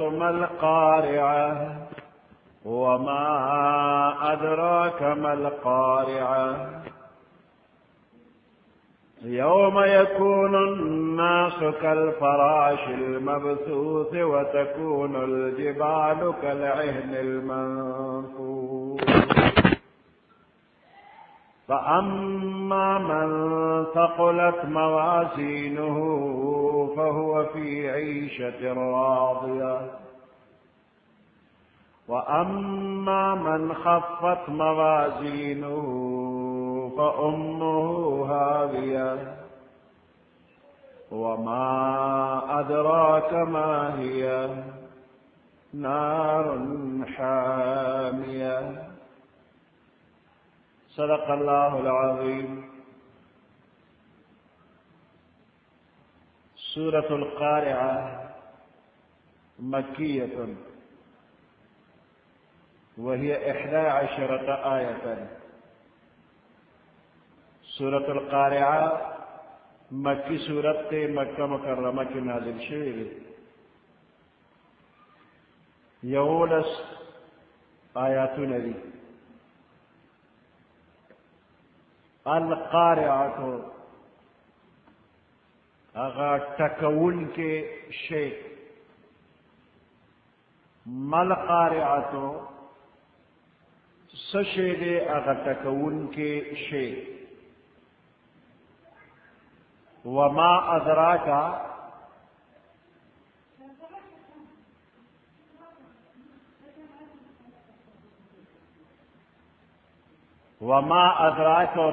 القارعة ما القارعة وما أدراك ما القارعة يوم يكون الناس كالفراش المبثوث وتكون الجبال كالعهن المنفوش فأما من ثقلت موازينه فهو في عيشة راضية وأما من خفت موازينه فأمه هاوية وما أدراك ما هي نار حامية صدق الله العظيم. سورة القارعة مكية وهي 11 آية. سورة القارعة مکی سورت تے مکہ مکرمہ کی نازل شوی یولس آیاتون دی. القارعة اغا تکون کے شے، مل قارعة سشے دے اغا تکون کے شے، وما ادراک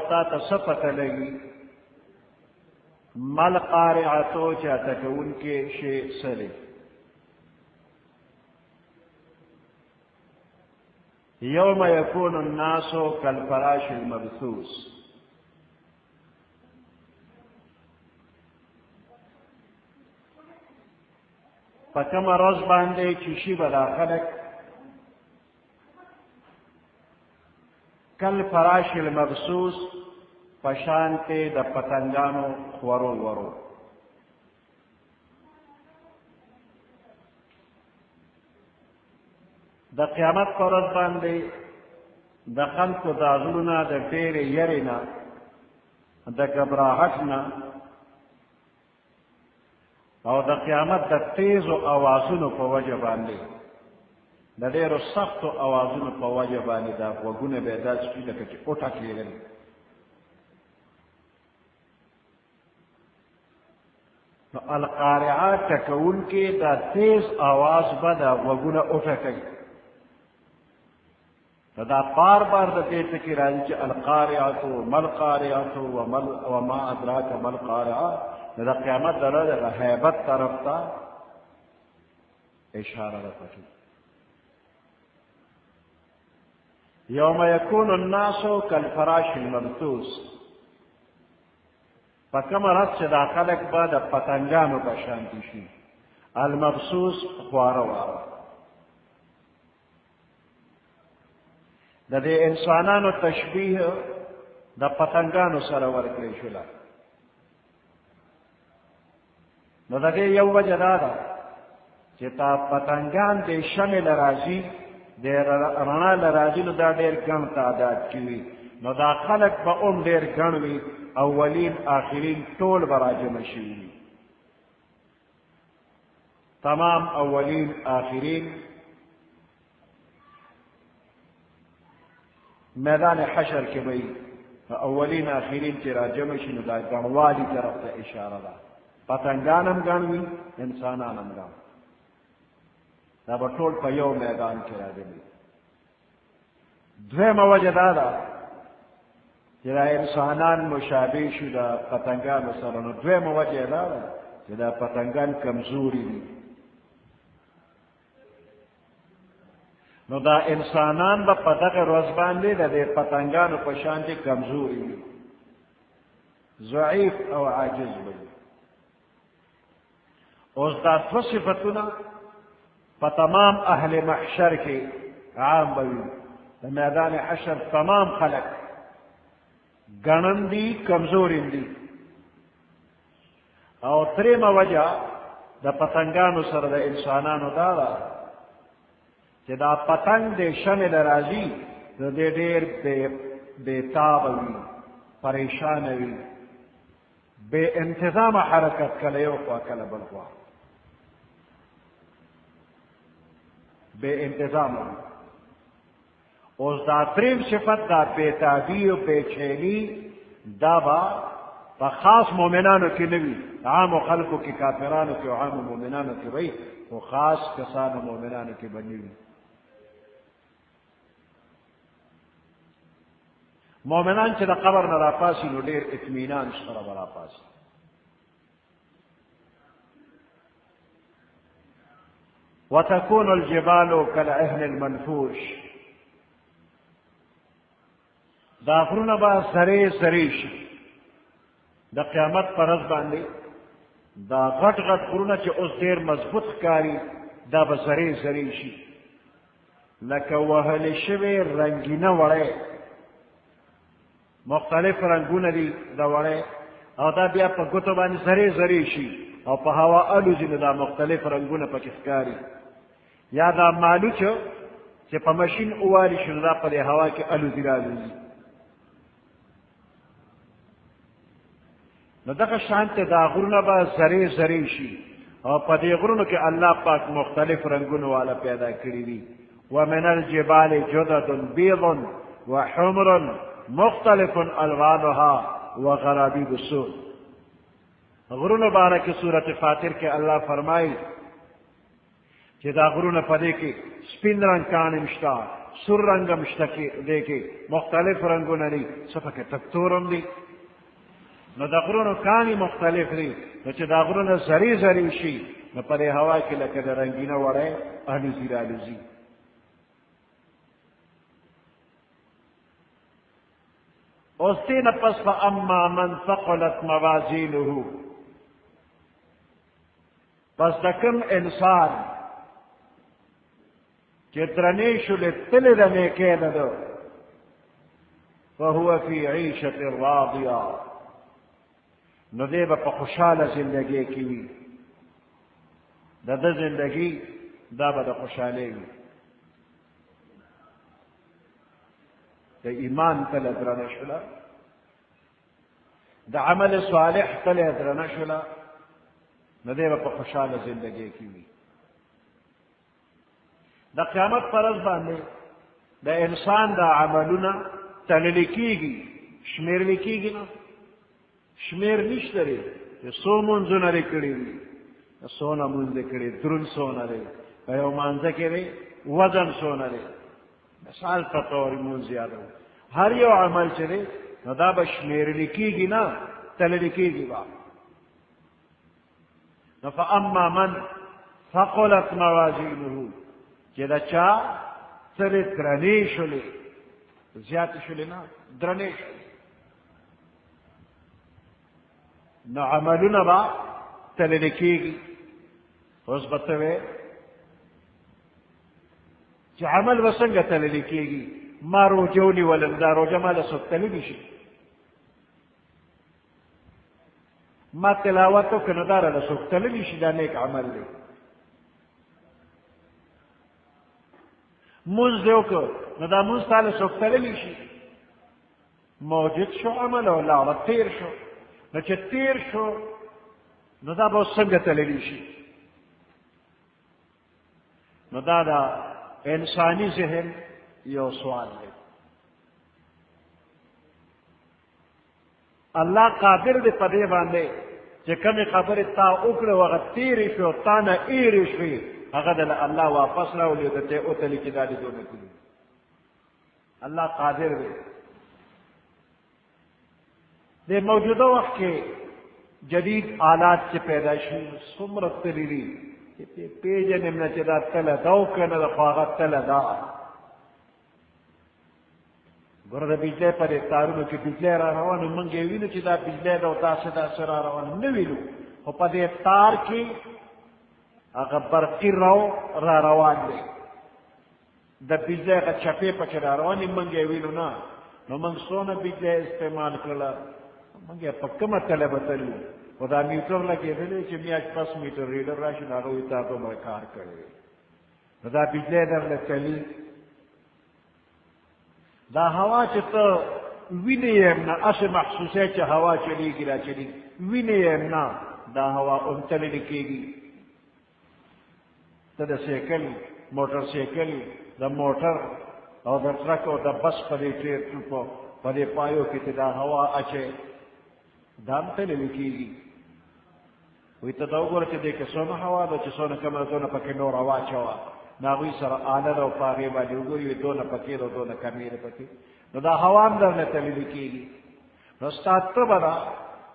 تا تصفت لگی مل قارعتو چاہتا کہ ان کے شے سلے. یوم یکون الناس کالفراش المبثوث، فکم رز باندے چشی بدا خلق کل فراش المبثوث پشانتے دا پتنگانو ورو ورو. دا قیامت پر رز باندے دا خلق دا ظلنا دا دیر یرینا دا گبراہٹنا او دا قیامت دا تیز و آوازونو پا وجه باندے دا دیر سخت و آوازونو پا وجه باندے دا وگون بیداز کی لکا چی اٹھا کلیگن. نو القارعات تکون کے دا تیز آواز با دا وگون اٹھا کلی دا بار بار دا دیتا کی راجی چی القارعاتو مل قارعاتو وما ادراک مل قارعات دا قیامت دا دا حیبت طرف تا اشارہ دا پکی. یوم یکون الناس کالفراش المبثوث، فکم رد چه دا خلق با دا پتنگانو بشانتی شی. المبثوث خوارو دا دے انسانانو تشبیح دا پتنگانو سرور کلیشولا. نو دا دے یو وجہ دادا چی تا پتنگان دے شمل رازی دے رنا لرازی نو دا دیر گن تعداد کیوی. نو دا خلق با ام دیر گنوی، اولین آخرین طول براجم شوی، تمام اولین آخرین میدان حشر کے بئی اولین آخرین کی راجم شی. نو دا گنوالی طرف تا اشارہ دا پتنگانم گنوی انسانانم گن دا بطول پا یو میدان کی راجمی. دویم وجہ دادا جدا انسانان مشابه شو دا پتنگان سرنو. دویم وجہ دادا جدا پتنگان کمزوری دی. نو دا انسانان با پتک روزبان دی دا دے پتنگانو پشان دی کمزوری دی، ضعیف او عاجز بی. اوز دا دو صفتنا پا تمام اہل محشر کے عام بی. دا میدان حشر تمام خلق گنن دی کمزورین دی. او تریم وجہ دا پتنگانو سر دا انسانانو دارا چه دا پتنگ دے شمل رازی دا دے دیر بے تابوی پریشانوی بے انتظام حرکت کلیو خوا کل بلخوا بے انتظام اوز دا دریم صفت دا بے تابی و بے چینی دا با پا خاص مومنانو کی نوی عام و خلقو کی کافرانو کی و عام و مومنانو کی بھئی و خاص کسانو مومنانو کی بنیوی مومنان چې د قبر نه راپاسي نو ډېر اطمینان سره به راپاسي وتكون الجبال كالعهن المنفوش دا غرونه به سرې سرې شي د قیامت پر ورځ باندې دا غټ غټ غرونه چې اوس ډېر مضبوط ښکاري دا به سرې سرې شي لکه وهلې شوې رنګینه وړی مختلف رنگونه دي دا وړی او دا بیا په ګوتو باندې سرې سرې شي او په هوا الوزي نو دا مختلف رنگونه پکې ښکاري یا دا مالوچ چې په ماشین اوالي شي نو دا په دې هوا کې الوزي راوځي نو دغه شانته دا غرونه به سرې سرې شي او په دې غرونو کې الله پاک مختلف رنگونو والا پیدا کړي دي ومن الجبال جدد بيض وحمر مختلف الوانها وغرابيب السود غرونه بارک سورۃ فاطر کې الله فرمایي چې دا غرونه پدې کې سپین رنگ کانم شتا سور رنگم شتا کې دې کې مختلف رنگونه دي صفکه تکتورم دي نو دا غرونه کانی مختلف دي نو چې دا غرونه زری زری شي نو پدې هوا کې لکه د رنگینه وړه الوزي رالوزي اوستین پس فاما من ثقلت موازینه پس دکم انسان چې درنې شولې تلې د نیکۍ نه ده فهو فی عیشة راضیه نو دی به په خوشحاله زندګۍ کې وي د ده زندګي دا به د خوشحالۍ وي د ایمان تله درنه شوله د عمل صالح تله درنه شوله نو دی به په خوشحاله زندګۍ کې وي د قیامت پر ورځ باندې د انسان د عملونه تللی کېږي شمېرلی کېږي نه شمېر نشته دی چې څو مونځونه یې کړي دي څونه مونځ یې کړي دروند څونه دی په یو مانځه کې دی وزن څونه دی مثال په طور مونځ یادو هر یو عمل چې دی نو دا به شمېرلی کېږي نه تللی کېږي به نو فاما من ثقلت موازینه چې دا چا سرې درنې شولې زیاتې شولې نه درنې شولې نو عملونه به تللی کېږي اوس به ته وې چې عمل به څنګه تللی کېږي ما روژه ونیولم دا روژه ما له څوک تللی شي ما تلاوت وکړه نو دا راله څوک تللی شي دا نیک عمل دی مونځ دې وکړه نو دا مونځ تا له څوک تللی شي موجود شو عمل او لاړه تېر شو نو چې تېر شو نو دا به اوس څنګه تللی شي نو دا د انساني ذهن یو سوال دی الله قادر دی په دې باندې چې کومې خبرې تا وکړې و هغه تېرې شو تا نه ایرې شوې هغه د الله واپس راولي د ته اوتلي چې دا دې دونه کړي الله قادر دی د موجوده وخت کې جدید آلات چې پیدا شي څومره تللی دي چې پیژنم نه چې دا تله ده او که نه ده خو هغه تله ده ګوره د بجلی په دې تارونو کې بجلی را روان موږ یې وینو چې دا بجلی ده او داسې داسې را روان نه وینو خو په دې تار کې هغه برقي را روان دی د بجلی هغه چپې پکې را روانې موږ یې وینو نه نو موږ څونه بجلی استعمال کړله موږ یې په کومه تله به تلو خدا میټر لګېدلی چې میاشت پس میټر ریډر راشي نو هغه وایي تا دومره کار کړی نو دا بجلی درله تلي دا هوا چې ته وینې یم نه هسې محسوسه چې هوا چلیږي را چلیږي وینې یم نه دا هوا اونتللی کېږي ته د سیکل موټر سیکل د موټر او د ټرک او د بس په دې په دې پایو کې ته دا هوا اچې دا هم تللی کېږي وایي ته دا وګوره چې دې کې څومره هوا ده چې څونه کمه ده دونه پکې نوره واچوه نو هغوی سره آله ده او په هغې باندې وګوري وایي دونه پکې ده دونه کمې ده پکې نو دا هوا هم درنه تللی کېږي نو ستا تبه ده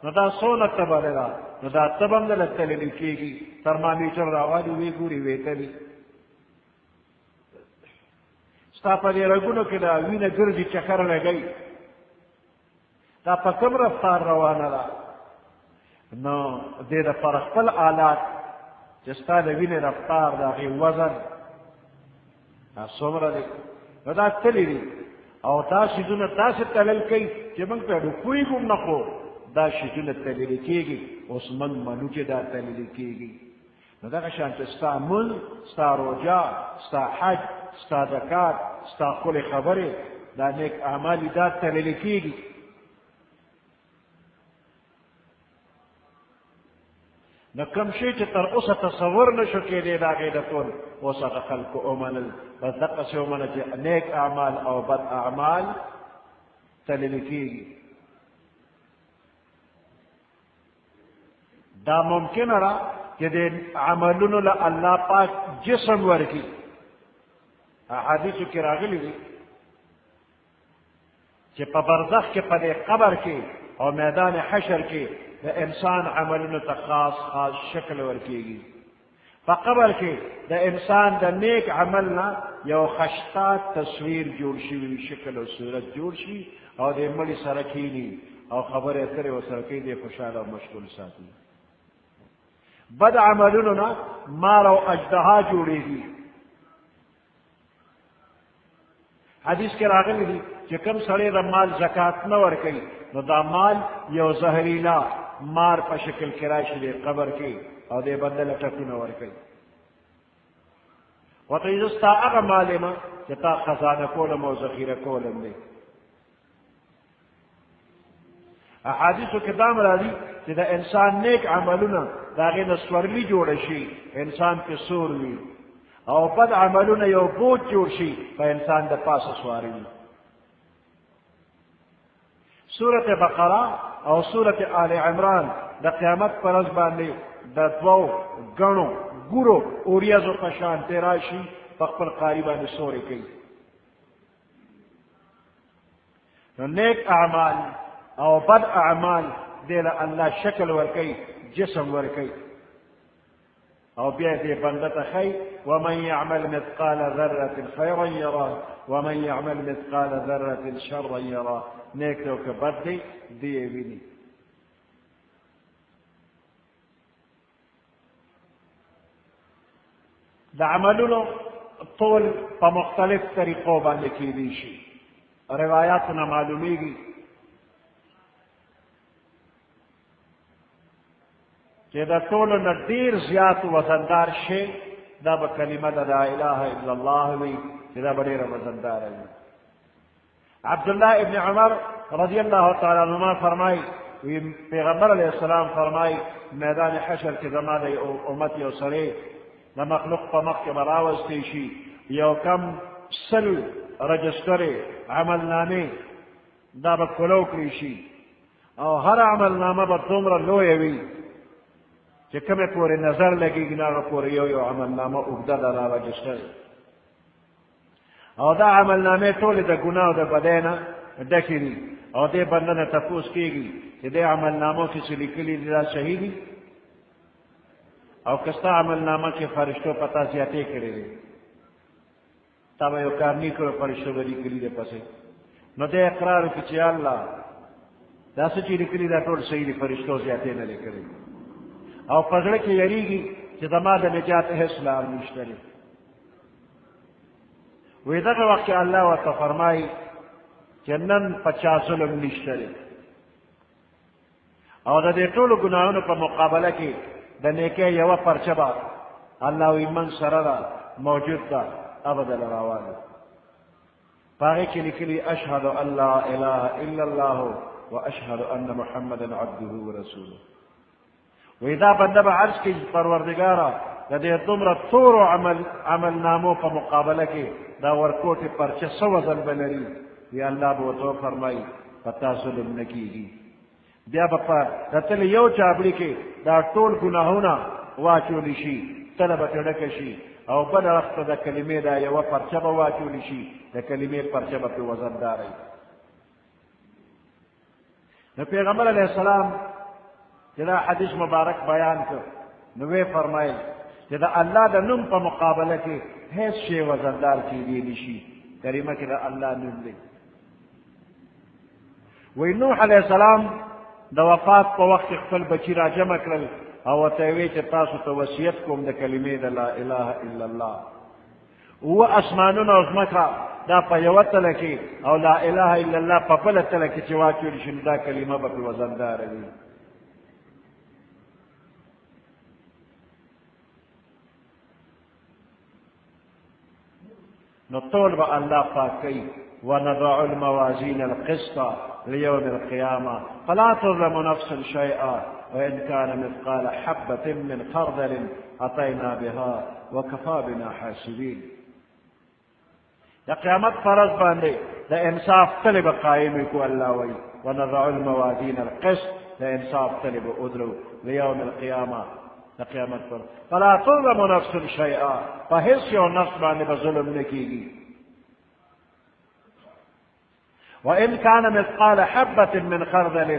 نو دا څونه تبه ده نو دا تبه هم درله تللی کېږي ترمامیټر راوالي ویې ګوري ویې تلي ستا په دې رګونو کې دا وینه ګرځي چکر لګوي دا په کوم رفتار روانه ده نو دې دپاره خپل آلات چې ستا د وینې رفتار د هغې وزن څومره دی نو دا تللی دي او دا شیزونه داسې تلل کوي چې موږ پرې پوهېږو نه خو دا شیزونه تللی کېږي اوس موږ منو چې دا تللی کېږي نو دغه شانته ستا مونځ ستا روژه ستا حج ستا زکات ستا ښکلې خبرې دا نیک اعمال دا تللی کېږي نو کوم شی چې تر اوسه تصور نشو کېدی د هغې د ټول اوس هغه خلکو ومنل بس دقسې ومنه چې نیک اعمال او بد اعمال تللی کېږي دا ممکنه ده چې د عملونو له الله پاک جسم ورکړي احادیثو کې راغلي دي چې په برزخ کې په دې قبر کې او میدان حشر کې د انسان عملونو ته خاص خاص شکل ورکېږي په قبر کې د انسان د نیک عمل نه یو خشتا تصویر جوړ شوي شکل او صورت جوړ شي او د مړي سره کښېني او خبرې اترې ورسره کوي دی خوشحاله او مشغول ساتي بد عملونو نه مار او اژدها جوړېږي حدیث کې راغلی دي چې کوم سړی د مال زکات نه ورکوي نو دا مال یو زهریلا مار په شکل کې راشي د قبر کې او دې بنده له ټکونه ورکوي ورته وایي زه ستا هغه مال یم چې تا خزانه کولم او ذخیره کولم دی احادیثو کې دا هم راځي چې د انسان نیک عملونه د هغې نه سورلي جوړه شي انسان پې سور وي او بد عملونه یو بوج جوړ شي په انسان د پاسه سواری وي سورة بقره او سورة آل عمران د قیامت پر ورځ باندې د دوو ګڼو ګورو اوریځو په شان تې راشي په خپل قاري باندې سورې کوي نو نیک اعمال او بد اعمال دې له الله شکل ورکوي جسم ورکوي او بیا دې بنده ته ښایي ومن يعمل مثقال ذرة خيرا يراه ومن يعمل مثقال ذرة شرا يراه نیک دی او که بد دی دی یې ویني د عملونو ټول په مختلف طریقو باندې کېدی شي روایاتو نه معلومیږي چې د ټولو نه ډېر زیات وزندار شی دا به کلمه د لا اله الا الله وي چې دا به ډېره وزنداره وي عبدالله ابن عمر رضی الله تعالی عنهما فرمایي پیغمبر علیه السلام فرمایي میدان حشر کې زما د امت یو سړی د مخلوق په مخ کې به راوستی شي یو کم 100 رجسټرې عملنامې دا به کلو کړی شي او هر عملنامه به دومره لویه وي چې کومې پورې نظر لګېږي نه هغه پورې یو عملنامه اوږده ده دا رجسټر او دا عملنامې ټولې د ګناه او د بدۍ نه ډکې دي او دې بنده نه تپوس کېږي چې دې عملنامو کې څه لیکلي دي دا صحیح دي او که ستا عملنامه کې فرشتو په تا زیاتې کړې دي تا به یو کار نه کړو فرشتو به لیکلي دی پسې نو دې اقرار وکړي چې الله دا څه چې لیکلي دا ټول صحیح دي فرشتو زیاتې نه دي کړې او په زړه کې یریږي چې زما د نجات هېڅ لار نشته دی وی دغه وخت کې الله ورته فرمایي چې نن په چا ظلم نشته دی او د دې ټولو ګناهونو په مقابله کې د نیکۍ یوه پرچه به الله وي من سره ده موجود ده ابدا راوالي په هغې کې لیکلي اشهد ان لا اله الا الله واشهد ان محمدا عبده ورسوله وی دا بنده به عرض کې پروردګاره د دې دومره تورو عمل نامو په مقابله کې دا ورکوټې پرچه څه وزن به لري وی الله به ورته وفرمایي په تا ظلم نه کېږي بیا به په کتلې یو چابړي کې دا ټول ګناهونه واچولی شي تله به ترې ډکه شي او بل اړخ ته د کلمې دا یوه پرچه به واچولی شي د کلمې پرچه به پرې وزنداره وي نو پیغمبر علیه السلام چې دا حدیث مبارک بیان کړ نو ویې فرمایل چې د الله د نوم په مقابله کې هیڅ شی وزندار کېدی نه شي کریمه کې د الله نوم دی وی نوح علیه السلام د وفات په وخت خپل بچی را جمع کړل او ورته یې ویې چې تاسو ته وصیت کوم د کلمې د لا اله الا الله اووه اسمانونه او ځمکه دا په یوه تله کې او لا اله الا الله په بله تله کې چې واچولی شي نو دا کلمه به پرې وزنداره وي نو ټول به الله پاک کوي ونضع الموازين القسط ليوم القيامة فلا تظلم نفس شيئا وإن كان مثقال حبة من خردل أتينا بها وكفى بنا حاسبين د قیامت فرض باندې د انصاف طلب قائم کو الله وی ونضع الموازين القسط د انصاف طلب ادرو ليوم القيامة د قیامت پر فلا تظلم نفس شيئا فهیڅ یو نفس باندې به ظلم نه کیږي وإن كان مثقال حبة من خردل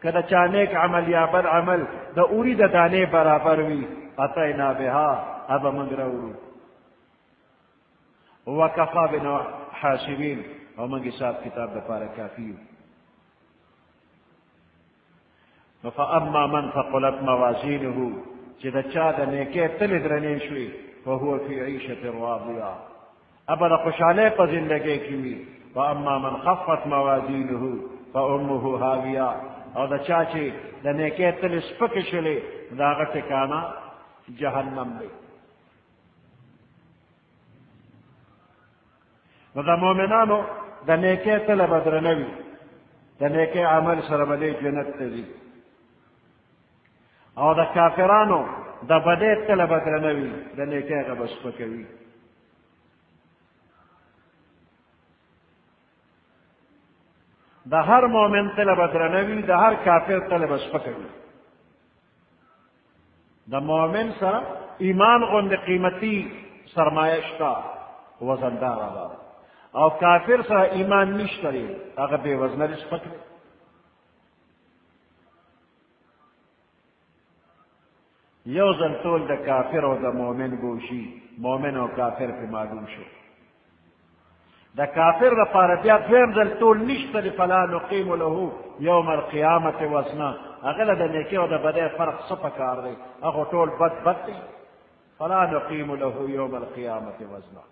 کله چا نیک عمل یا بد عمل د اوری د دانې برابر وي اتینا بها ابا موږ راوړو وکفا بنا حاسبین او موږ حساب کتاب دپاره کافي یو فاما من ثقلت موازینه چې د چا د نیکۍ تلې درنې شوې فهو فی عیشة راضیه ابا د خوشحالۍ په زندګۍ کې وي واما من خفت موازینه فامه هاویه او د چا چې د نیکۍ تلې سپکې شولې د هغه ټکانه جهنم دی نو د مؤمنانو د نیکۍ تله به درنه وي د نیکۍ عمل سره به دی جنت ته ځي او د کافرانو د بدۍ تله به درنه وي د نیکۍ هغه به سپکه وي د هر مؤمن تله به درنه وي د هر کافر تله به سپکه وي د مؤمن سره ایمان غوندې قیمتي سرمایه شته وزنداره ده او کافر سره ایمان نشته دی هغه بې وزنه دی سپک دی یو ځل ټول د کافر او د مؤمن ګوشي مؤمن او کافر پې معلوم شو د کافر لپاره بیا دویم ځل ټول نشته دی فلا نقیم له یوم القیامة وزنا هغه له د نیکۍ او د بدۍ فرق څه پکار دی هغه ټول بد دی فلا نقیم له یوم القیامة وزنا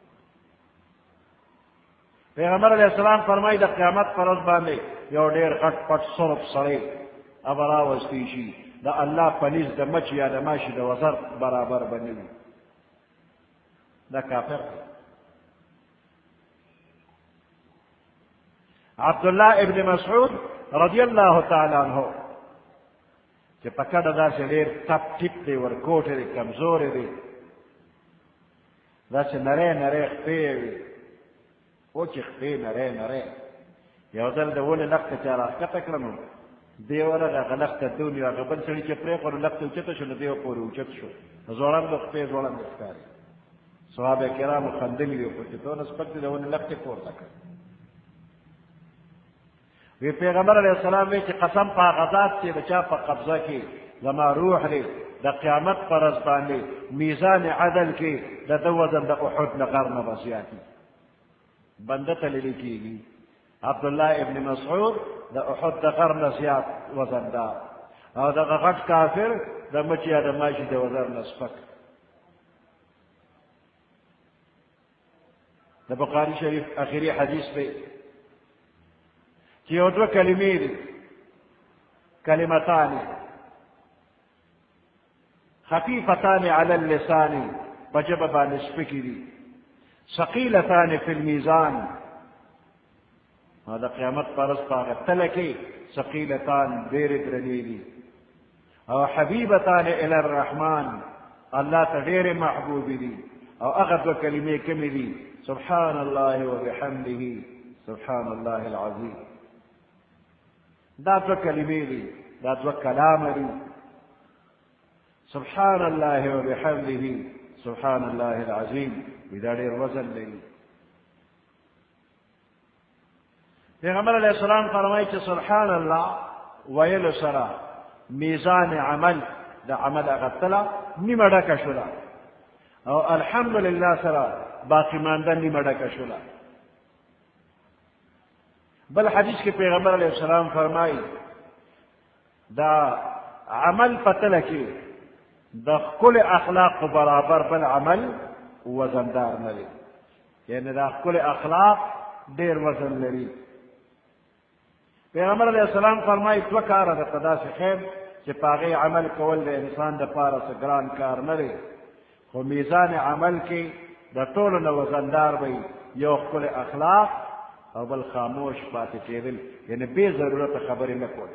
پیغمبر علیہ السلام فرمایي د قیامت پر ورځ باندې یو ډېر غټ پټ سرب سړی ابه راوستی شي د الله په نزد د مچ یا د ماشي د وزر برابر به نه وي دا کافر عبدالله ابن مسعود رضی الله تعالی عنہ چې په کډه داسې ډېر تپ ټیپ دی ورکوټی دی کمزوری دی داسې نری نری خپې وي وچې خپې نری نری یو ځل د ونې لښ ته چا راښکته کړه نو دی ورغه هغه لښ ته دونی هغه بل سړي چې پرېښود نو لښ ته اوچته شو نو دی پورې اوچت شو ځوړندو خپې ځوړندې ښکاري صحابه کرامو خندلي دي خو چې دونه سپک دي د ونې لښ ته پورته کړ وی پیغمبر علیہ السلام وی چې قسم په هغه ذات چې د چا په قبضه کې زما روح دی د قیامت په ورځ باندې میزان عدل کې د ده وزن د احد نه غر نه به زیات وي بنده ته لیدل کېږي عبدالله ابن مسعود د احد د غر نه زیات وزندار او دغه غټ کافر د مچ یا د ماشي د وزر نه سپک د بخاري شریف اخري حدیث دی چې یو دوه کلمې دي کلمتان خفیفتان علی اللسان بجب باندې سپکې دي ثقیلتان فی المیزان دا قیامت پرس پاغه تله کې ثقیلتان ډېرې درنې دي او حبیبتان الی الرحمن الله ته ډېرې محبوب دي او هغه دوه کلمې کومې دي سبحان الله وبحمده سبحان الله العظیم دا دوه کلمې دي دا دوه کلام دي سبحان الله وبحمده سبحان الله العظیم دا ډېر وزن لري پیغمبر علیہ السلام فرمایي چې سبحان الله ویلو سره میزان عمل د عمل هغه تله نیمه ډکه شوله او الحمدلله سره باقی مانده نیمه ډکه شوله بل حدیث کې پیغمبر علیہ السلام فرمایي دا عمل په تله کې د ښکلي اخلاق برابر بل عمل وزندار نه لري یعنې دا ښکلي اخلاق ډېر وزن لري پیغمبر علیہ السلام فرمایي دوه کاره درته داسې خیر چې په هغې عمل کول د انسان دپاره څه ګران کار نه دی خو میزان عمل کې د ټولو نه وزندار به یو ښکلي اخلاق او بل خاموش پاتې کېدل یعنې بې ضرورته خبرې نه کول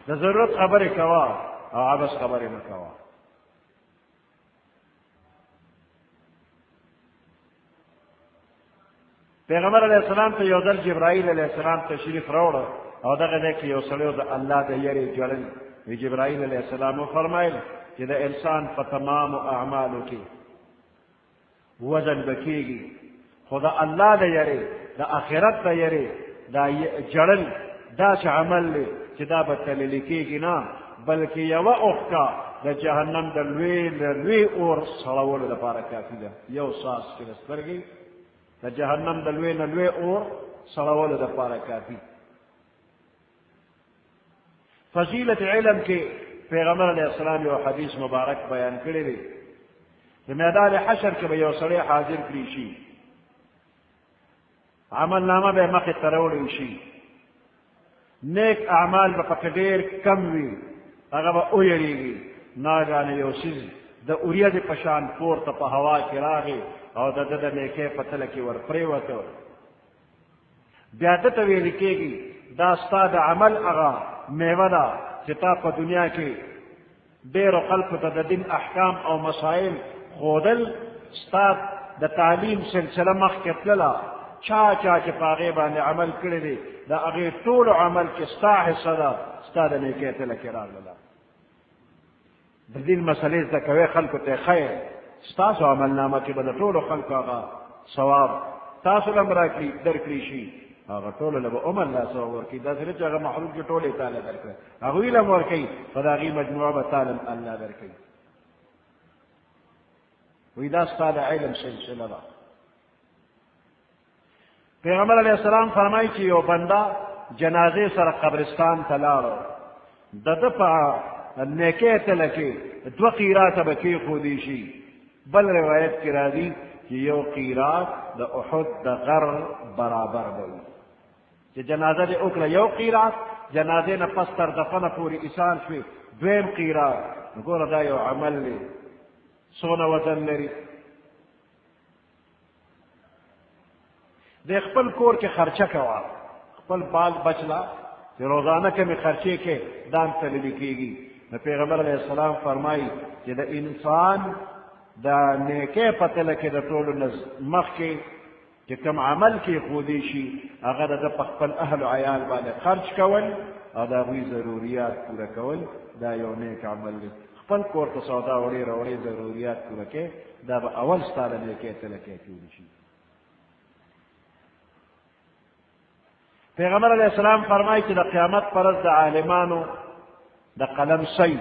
د ضرورت خبرې کوه او عبث خبرې مه کوه پیغمبر علیہ السلام ته یو ځل جبرائیل علیہ السلام تشریف راوړه او دغه ځای کې یو سړی د الله د یېرې ژړل وی جبرائیل علیہ السلام وفرمایل چې د انسان په تمامو اعمالو کې وزن به کېږي خو د الله د یېرې د آخرت د یېرې دا ژړل داسې عمل دی چې دا به تللی کېږي نه بلکې یوه اوښکه د جهنم د لوی اور سړولو لپاره کافي ده یو ساس چې د سترګې د جهنم د لوی نه لوی اور سړولو دپاره کافي فضیلت علم کې پیغمبر علیہ السلام یو حدیث مبارک بیان کړی دی د میدان حشر کې به یو سړی حاضر کړي شي عمل نامه به مخې ته راوړی شي نیک اعمال به پکې ډېر کم وي هغه به ویریږي ناګانې یو څیز د اوریځې په شان پورته په هوا کې راغی او د ده د نیکۍ په تله کې ور پرېوته بیا ده ته ویل کېږي دا ستا د عمل هغه میوه ده چې تا په دنیا کې ډېرو خلکو ته د دین احکام او مسایل ښودل ستا د تعلیم سلسله مخکې تلله چا چې په هغې باندې عمل کړی دی د هغې ټولو عمل کې ستا حصه ده ستا د نیکۍ تله کې راغله د دین مسلې زده کوې خلکو ته خیر ستاسو عملنامه کې به د ټولو خلکو هغه ثواب تاسو له هم درکړي شي هغه ټولو له به هم الله ثواب ورکړي داسې نه چې هغه محروم چې ټول یې تاله درکړه هغوی له هم ورکوي په د هغې مجموعه به تاله الله درکوي وایي دا ستا د علم سلسله ده پیغمبر علیہ السلام فرمایي چې یو بنده جنازې سره قبرستان ته لاړو د ده په نیکۍ تله کې دوه قیراته به کېښودی شي بل روایت کې راځي چې یو قیرات د احد د غر برابر به وي چې جنازه دې وکړه یو قیرات جنازې نه پس تر دفنه پورې ایسار شوې دویم قیرات نو ګوره دا یو عمل دی څونه وزن لري د خپل کور کې خرچه کوه خپل بال بچلا چې روزانه کمې خرچې کې دام تللی کېږي نو پیغمبر علیہ السلام فرمایي چې د انسان د نیکۍ په تله کې د ټولو مخکې چې کوم عمل کې ښودی شي هغه د ده په خپل اهل و عیال باندې خرچ کول او د هغوی ضروریات پوره کول دا یو نیک عمل دی خپل کور ته سودا وړې راوړې ضروریات پوره کې دا به اول ستا د نیکۍ تله کې اچولی شي پیغمبر علیہ السلام فرمایي چې د قیامت پر ورځ د عالمانو د قلم سی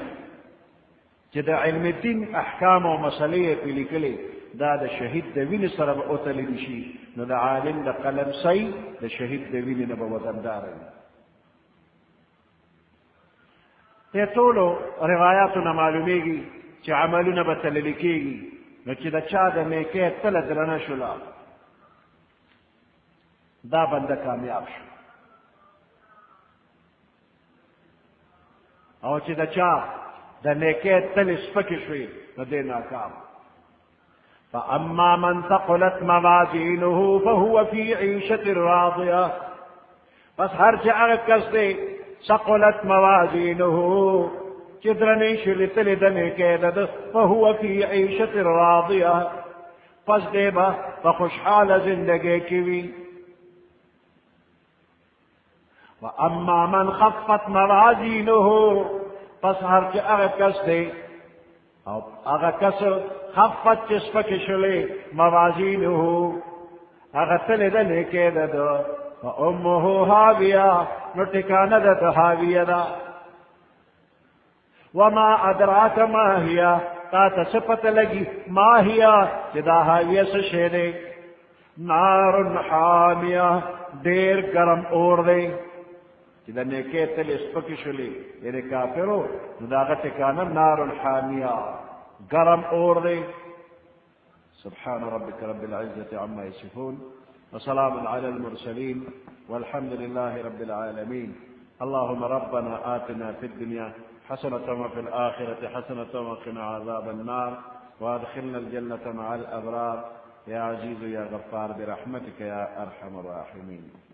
چې د علم دین احکام او مسلې یې پې لیکلې دا د شهید د وینې سره به وتللی شي نو د عالم د قلم سی د شهید د وینې نه به وزنداره وي دې ټولو روایاتو نه معلومیږي چې عملونه به تللی کېږي نو چې د چا د نیکۍ تله درنه شوله دا بنده کامیاب شو او چې د چا د نیکۍ تل سپکې شوې نو دی ناکام. فاما من ثقلت موازینه فهو فی عیشة راضیه، پس هر چې هغه کس دی ثقلت موازینه چې درنې شولې تلې د نیکۍ ده فهو فی عیشة راضیه، پس دی به په خوشحاله زندګۍ کې وي. واما من خفت موازینه، پس هر چې هغه کس دی او هغه کس خفت چې سپکې شولې موازینه هغه تلې د نیکۍ ده فامه هاویه، نو ټکانه ده د هاویه ده. وما ادراک ما هي، تا ته څه پته لګي ما هي چې دا هاویه څه شی دی؟ نار حامیه، ډېر ګرم اور دی. چې د نیکۍ تلې سپکې شولې یعنې کافرو نو د هغه ټکانه نار حامیه، ګرم اور دی. سبحان ربك رب العزة عما يصفون وسلام على المرسلين والحمد لله رب العالمين. اللهم ربنا آتنا في الدنيا حسنة وفي الآخرة حسنة وقنا عذاب النار وادخلنا الجنة مع الأبرار يا عزيز يا غفار برحمتك يا أرحم الراحمين.